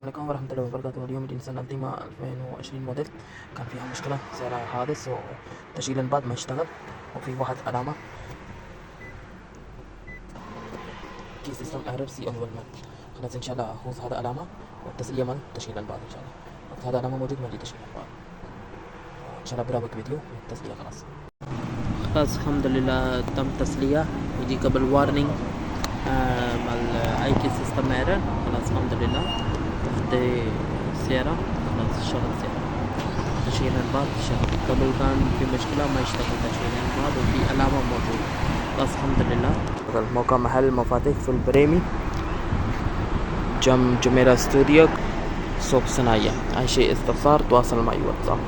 عليكم ورحمة الله وبركاته. اليوم نيسان التيما 2020 موديل كان فيها مشكلة، سعرها حادث وتشغيل الباد ما يشتغل وفي واحد علامة كي سيستم ايرور سي اول مال. خلاص ان شاء الله هو هذا علامة والتسلية مال تشغيل الباد ان شاء الله. وقت هذا علامة موجود مال تشغيل الباد ان شاء الله براوك فيديو التسلية. خلاص الحمد لله تم تسلية. يجي قبل وارنينج مال اي كي سيستم ايرور. خلاص الحمد لله تحت سيارة خلاص اشتغل سيارة تشغيل الباب اشتغل. قبل كان في مشكلة ما يشتغل تشغيل الباب وفي علامة موجودة. خلاص الحمد لله. موقع محل مفاتيح في البريمي جم جميرة ستوديو سوق صناعية. أي شيء استفسار تواصل معي واتساب.